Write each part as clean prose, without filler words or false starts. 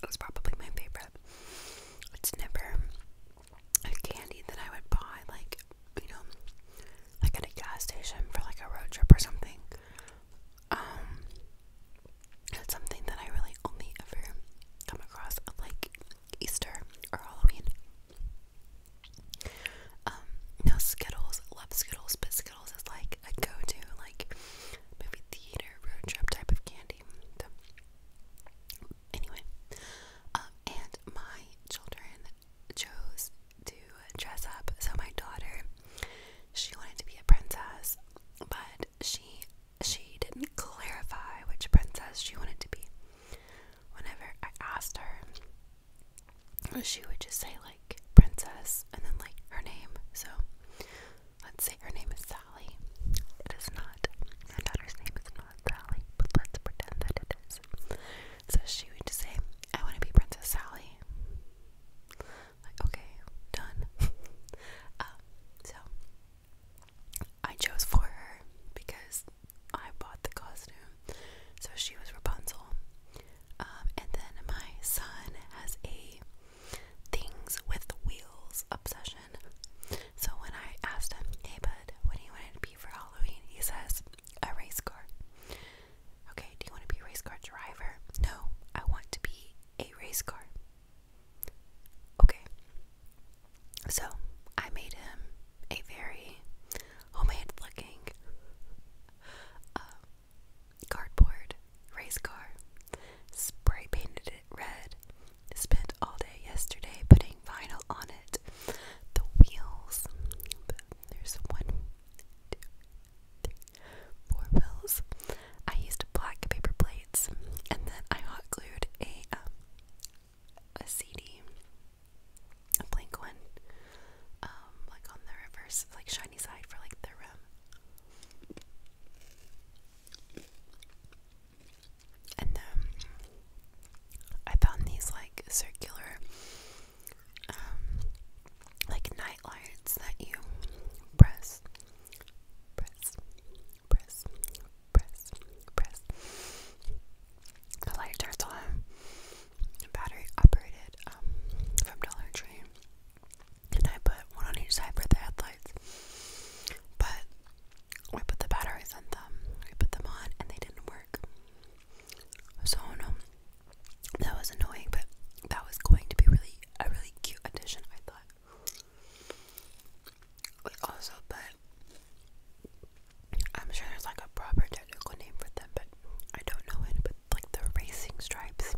It was probably my favorite. It's never a candy that I would buy, like, you know, like at a gas station for like a road trip or something. It's something that I really only ever come across at like Easter or Halloween. No, Skittles, love Skittles, but Skittles is like a go-to, like movie theater road trip type of candy. So, anyway, and my children chose to dress up. So my daughter, she wanted to be a princess, but she didn't clarify which princess she wanted to be. Whenever I asked her, she would just say like princess and then like her name. So let's say her name is Sally. It is not. My daughter's name is not Sally, but let's pretend that it is. So she would just say, I want to be Princess Sally. Like, okay, done. So I chose for her because I bought the costume. So she was Rapunzel. And then my son has a things with wheels obsession. So when I asked him, hey bud, what do you want to be for Halloween? He says, a race car. Okay, do you want to be a race car driver? No, I want to be a race car. Okay. So I made him a very homemade looking cardboard race car. Spray painted it red. Spent all day yesterday putting vinyl on it. The wheels. There's 1, 2, 3, 4 wheels. I used black paper plates, and then I hot glued a CD, a blank one, like on the reverse, like shiny side for like the rim. And then I found these like circular, like night lights that you press, press, press, press, press. The light turns on, battery operated, from Dollar Tree. And I put one on each side for the headlights. But we put the batteries in them, we put them on, and they didn't work. So no, that was annoying, but that was going to be a really cute addition, I thought. We also put, I'm sure there's like a proper technical name for them, but I don't know it, but like the racing stripes.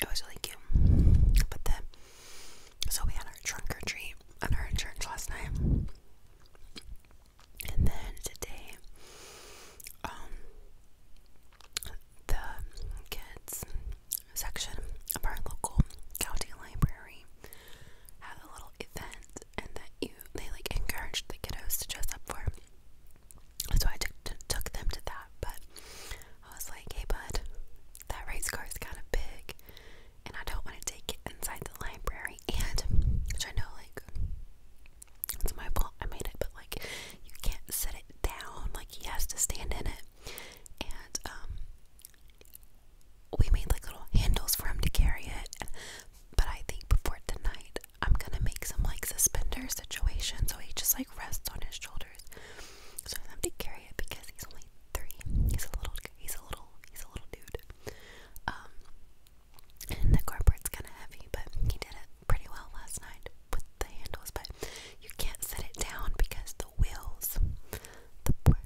It was really cute. But then, so we had our trunk or treat at our church last night. And then today, the kids section of our local county library had a little event, and that they like encouraged the kiddos to dress up for. So I took them to that, but I was like, hey bud, that race car is kind of big, and I don't want to take it inside the library, and, which I know, like, it's my fault, I made it, but like, you can't sit it down, like, he has to stand in it, and, we made like little handles for him to carry it, but I think before tonight, I'm gonna make some like suspender situation, so he just like rests on his shoulders, so I don't have to carry it because he's only 3. He's a little dude. And the cardboard's kind of heavy, but he did it pretty well last night with the handles. But you can't set it down because the wheels, the 1,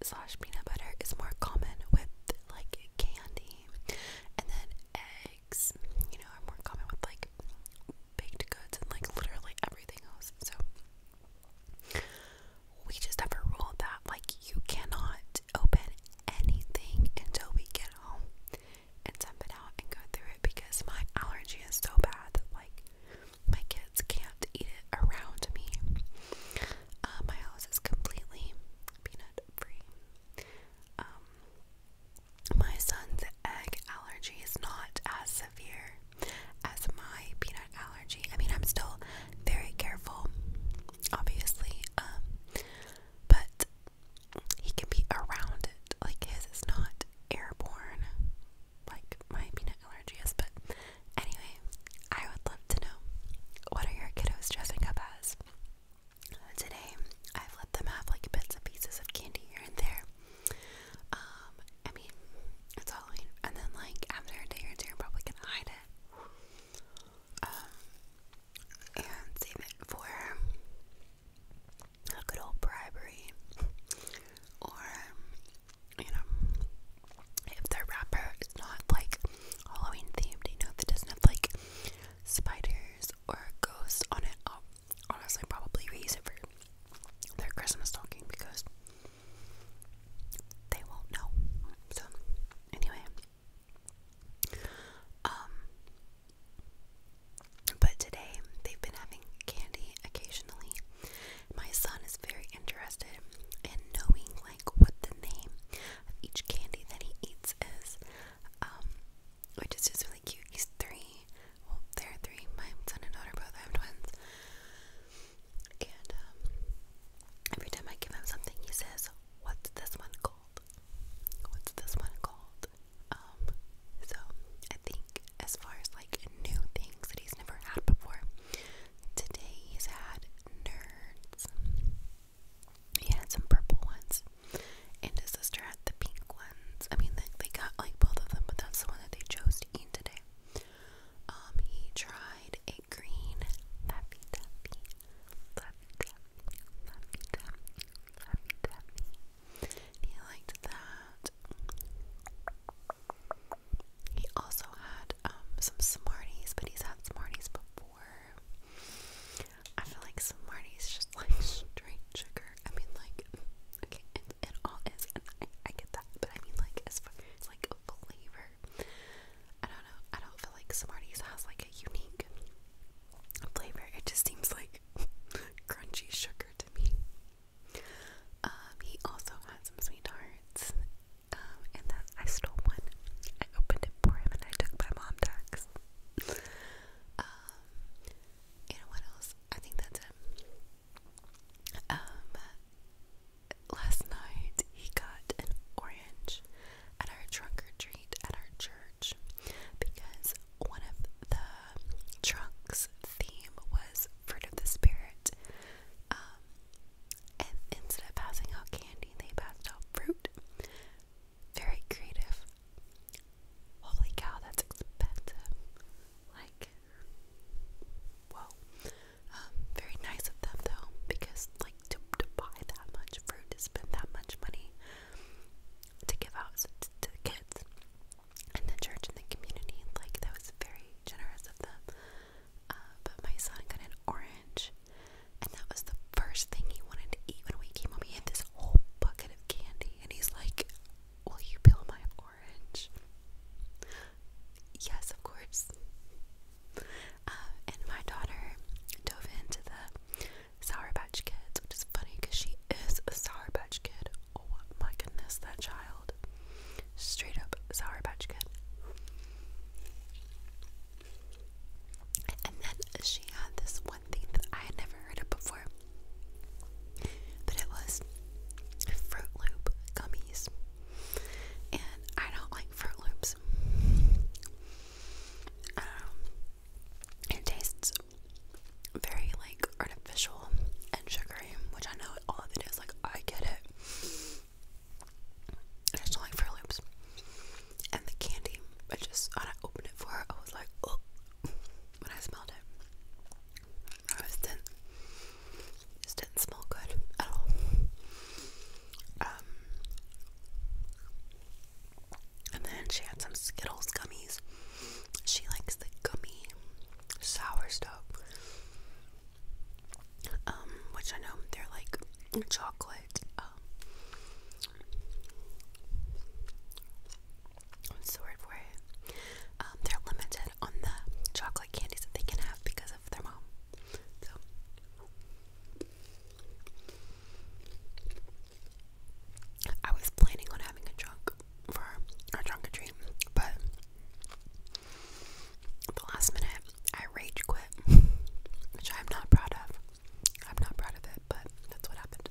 slash peanut butter is more common with like candy, and then eggs, you know, are more common with like baked goods and like literally everything else. So we just have a rule that like you cannot open anything until we get home and dump it out and go through it, because my allergy is so bad that like my kids can't eat it around me. My house is completely peanut free. chocolate, what's the word for it? They're limited on the chocolate candies that they can have because of their mom. So I was planning on having a trunk for our trunk or treat, but at the last minute I rage quit, which I'm not proud of. I'm not proud of it, but that's what happened.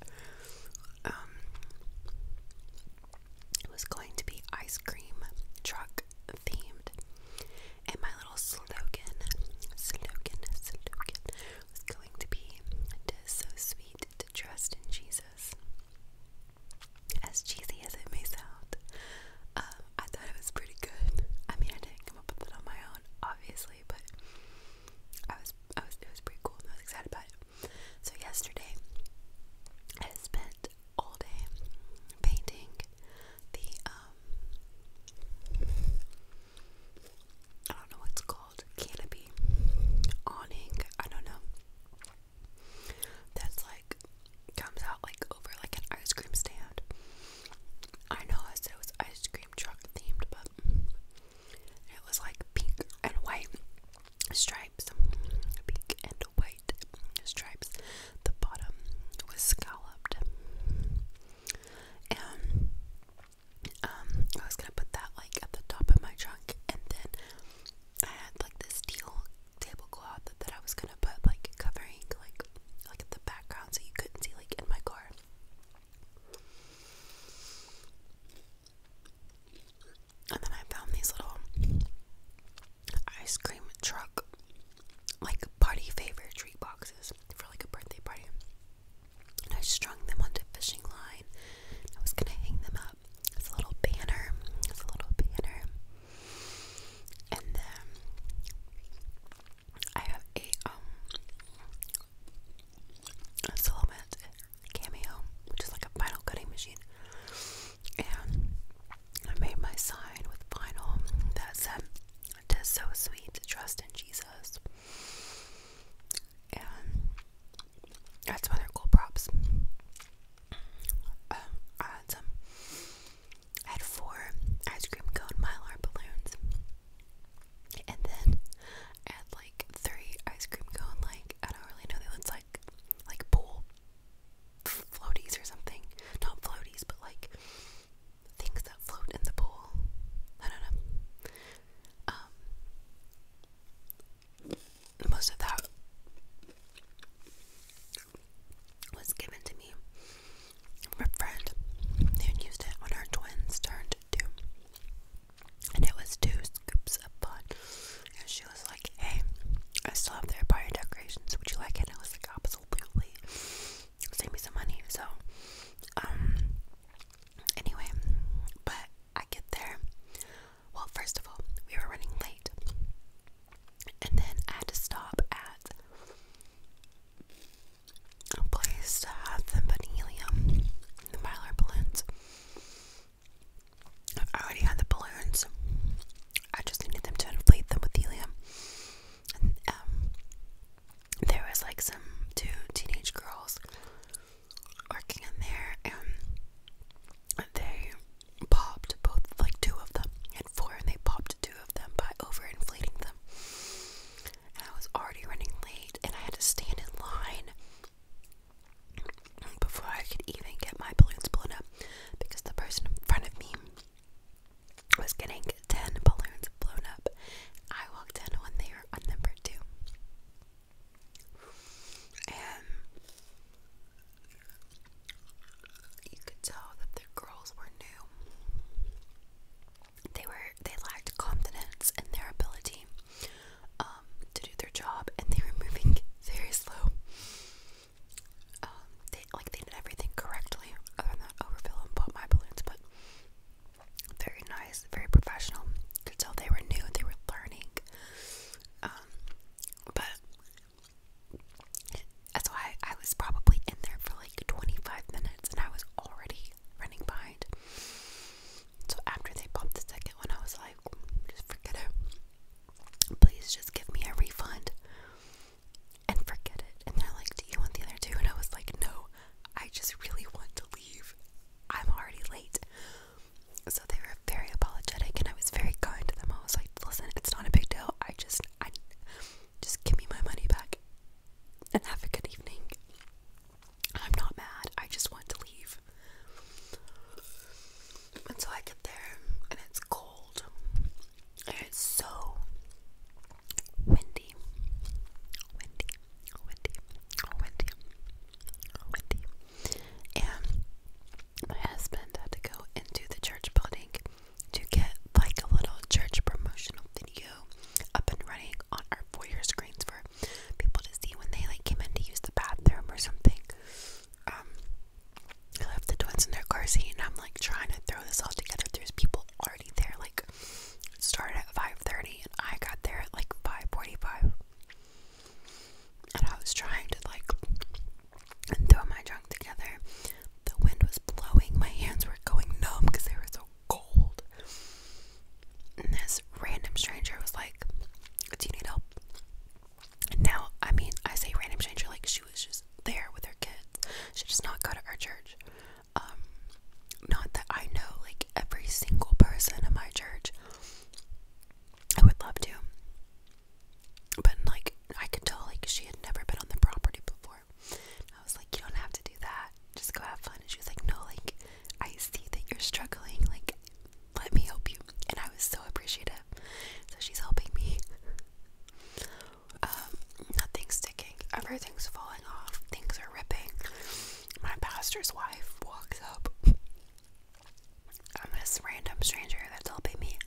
walks up. I'm this random stranger that's helping me.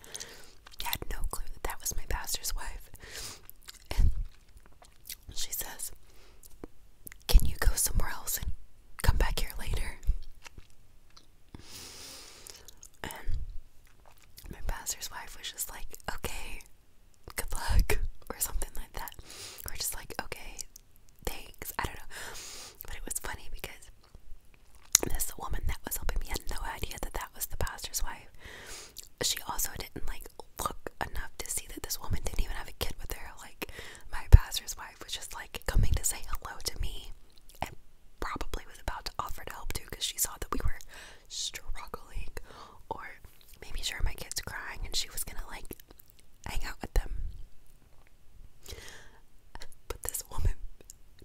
I had no clue that that was my pastor's wife. And she says, "Can you go somewhere else and come back here later?" And my pastor's wife was just like, "Okay, good luck," or something like that. Or just like, "Okay, thanks." I don't know. But it was funny because this woman that was helping me had no idea that that was the pastor's wife. She also didn't like look enough to see that this woman didn't even have a kid with her. Like, my pastor's wife was just like coming to say hello to me and probably was about to offer to help too because she saw that we were struggling, or maybe sure my kids crying and she was gonna like hang out with them. But this woman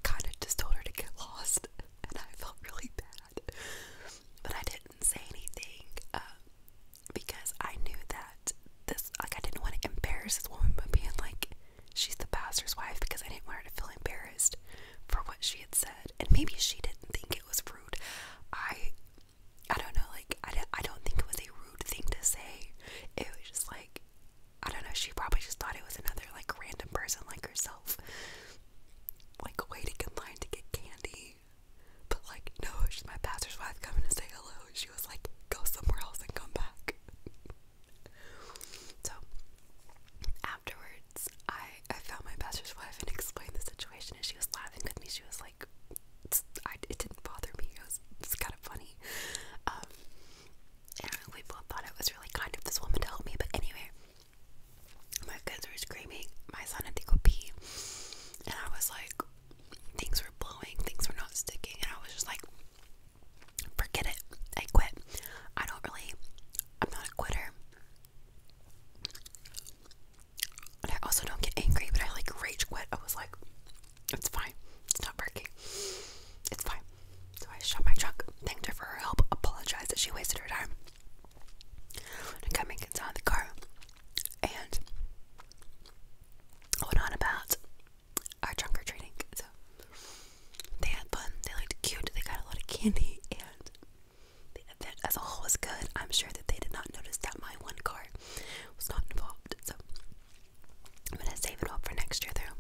kind of just told her to get lost, and I felt really bad. But I didn't say anything because I knew that this, like, I didn't want to embarrass this woman by being like, she's the pastor's wife, because I didn't want her to feel embarrassed for what she had said. And maybe she didn't think it was rude. I don't know, like, I don't think it was a rude thing to say. It was just like, I don't know, she probably just thought it was another like random person like herself, like waiting in line to get candy. But like, no, she's my pastor's wife coming to say hello. And she was like, "Go somewhere else and come back." So afterwards, I found my pastor's wife and explained the situation, and she was laughing with me. She was like, it didn't bother me. It's kind of funny. And we both thought it was really kind of this woman to help me. But anyway, my kids were screaming. My son had to go pee, and I was like, things were blowing, things were not sticking, and I was just like, forget it, I quit. I'm not a quitter, and I also don't get angry, but I like rage quit. I was like, it's fine, it's not working, it's fine. So I shut my trunk, thanked her for her help, apologized that she wasted her time, and coming inside the car, and went on about our trunk or treating. So they had fun, they looked cute, they got a lot of candy, and the event as a whole was good. I'm sure that they did not notice that my one car was not involved, so I'm gonna save it all for next year though.